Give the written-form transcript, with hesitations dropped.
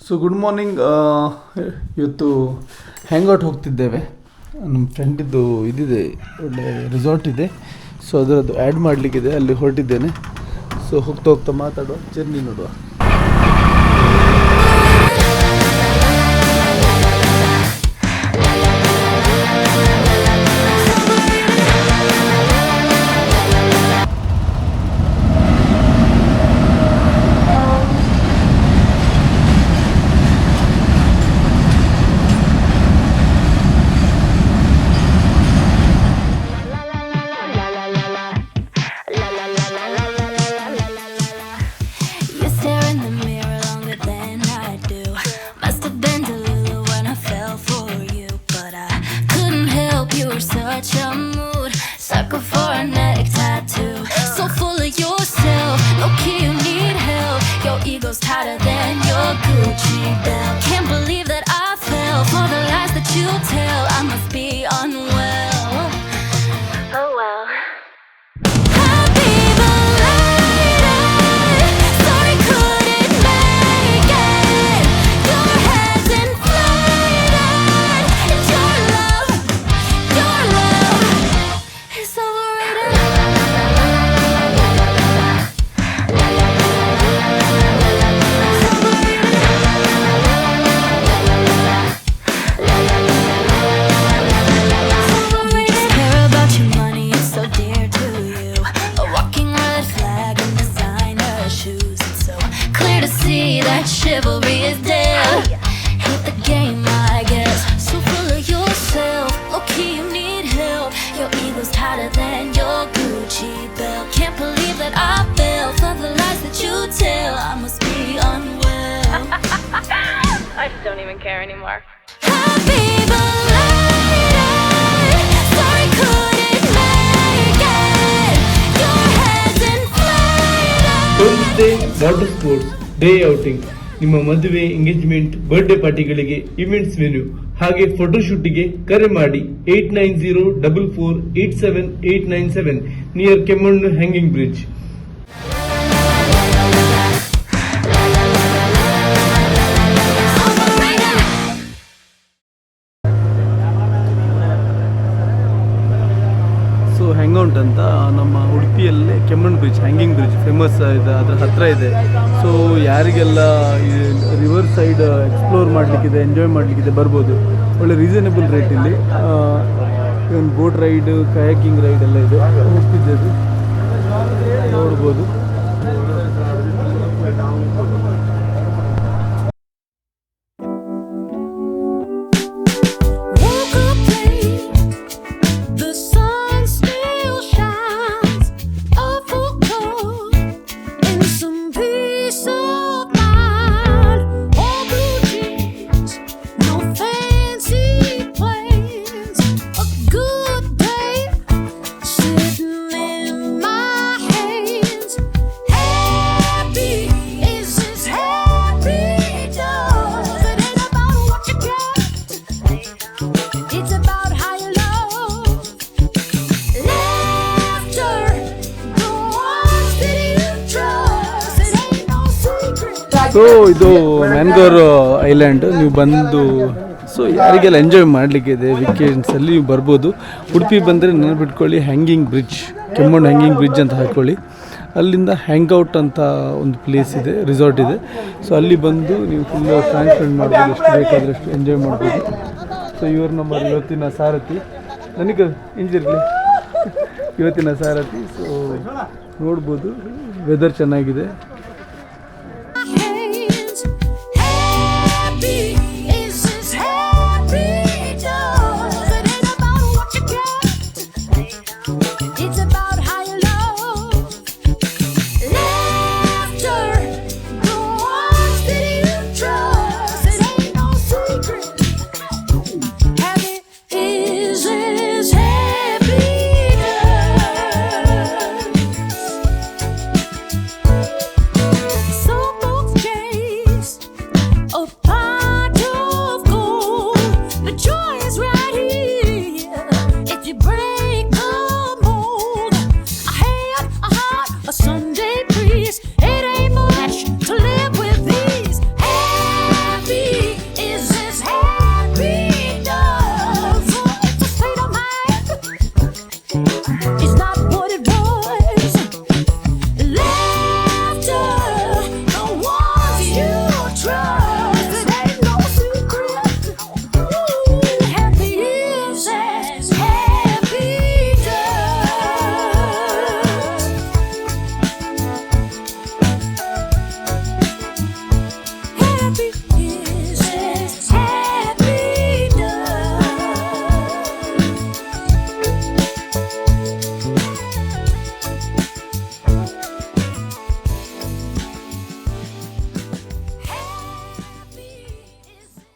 So good morning. ಇವತ್ತು hangout ಹೋಗ್ತಿದ್ದೇವೆ. ನಮ್ಮ ಫ್ರೆಂಡಿದ್ದು ಇದಿದೆ, ಒಳ್ಳೆ ರೆಸಾರ್ಟ್ ಇದೆ. ಸೊ ಅದರದ್ದು ಆ್ಯಡ್ ಮಾಡಲಿಕ್ಕಿದೆ, ಅಲ್ಲಿ ಹೊರಟಿದ್ದೇನೆ. ಸೊ ಹೋಗ್ತಾ ಹೋಗ್ತಾ ಮಾತಾಡುವ, ಜರ್ನಿ ನೋಡುವ. Tighter than your Gucci belt. Can't believe that I fell for the lies that you tell. I must be unwell. Oh well. Happy belated. Sorry couldn't make it. Your head's inflated. It's your love is overrated. Chivalry is dead. Hate the game, I guess. So full of yourself. Low-key, you need help. Your ego's tighter than your Gucci belt. Can't believe that I fell for the lies that you tell. I must be unwell. I just don't even care anymore. Happy belated. Sorry couldn't make it. Your head's inflated. Thursday water sports day outing. ನಿಮ್ಮ ಮದುವೆ, engagement, birthday ಪಾರ್ಟಿಗಳಿಗೆ events venue ಹಾಗೆ ಫೋಟೋಶೂಟಿಗೆ ಕರೆ ಮಾಡಿ 8904487897 near ಕೆಮ್ಮಣ್ಣು hanging bridge. So hangout ಅಂತ ನಮ್ಮ ಉಡುಪಿಯಲ್ಲೇ ಕೆಮ್ಮಣ್ಣು bridge, hanging bridge famous ಇದೆ, ಅದರ ಹತ್ತಿರ ಇದೆ. ಸೊ ಯಾರಿಗೆಲ್ಲ ಈ ರಿವರ್ ಸೈಡ್ ಎಕ್ಸ್ಪ್ಲೋರ್ ಮಾಡಲಿಕ್ಕಿದೆ, ಎಂಜಾಯ್ ಮಾಡಲಿಕ್ಕಿದೆ, ಬರ್ಬೋದು. ಒಳ್ಳೆ ರೀಸನೇಬಲ್ ರೇಟಲ್ಲಿ ಒಂದು ಬೋಟ್ ರೈಡ್, ಕಯಾಕಿಂಗ್ ರೈಡ್ ಎಲ್ಲ ಇದೆ. ಹೋಗ್ತಿದ್ದೇವೆ, ನೋಡ್ಬೋದು. ಸೊ ಇದು ಮ್ಯಾಂಗೋರ್ ಐಲ್ಯಾಂಡ್. ನೀವು ಬಂದು ಸೊ ಯಾರಿಗೆಲ್ಲ ಎಂಜಾಯ್ ಮಾಡಲಿಕ್ಕಿದೆ ವೀಕೆಂಡ್ಸಲ್ಲಿ ನೀವು ಬರ್ಬೋದು. ಉಡುಪಿ ಬಂದರೆ ನೆನಪಿಟ್ಕೊಳ್ಳಿ ಹ್ಯಾಂಗಿಂಗ್ ಬ್ರಿಡ್ಜ್, ಕೆಮ್ಮಣ್ಣು ಹ್ಯಾಂಗಿಂಗ್ ಬ್ರಿಡ್ಜ್ ಅಂತ ಹಾಕ್ಕೊಳ್ಳಿ. ಅಲ್ಲಿಂದ ಹ್ಯಾಂಗ್ಔಟ್ ಅಂತ ಒಂದು ಪ್ಲೇಸ್ ಇದೆ, ರೆಸಾರ್ಟ್ ಇದೆ. ಸೊ ಅಲ್ಲಿ ಬಂದು ನೀವು ಫುಲ್ ಟೈಮ್ ಸ್ಪೆಂಡ್ ಮಾಡ್ಬೋದು, ಎಷ್ಟು ಬೇಕಾದಷ್ಟು ಎಂಜಾಯ್ ಮಾಡ್ಬೋದು. ಸೊ ಇವರು ನಮ್ಮ ಇವತ್ತಿನ ಸಾರಥಿ, ನನಗೆ ಇಂಜಿರ್ಲಿ ಇವತ್ತಿನ ಸಾರಥಿ. ಸೊ ನೋಡ್ಬೋದು, ವೆದರ್ ಚೆನ್ನಾಗಿದೆ.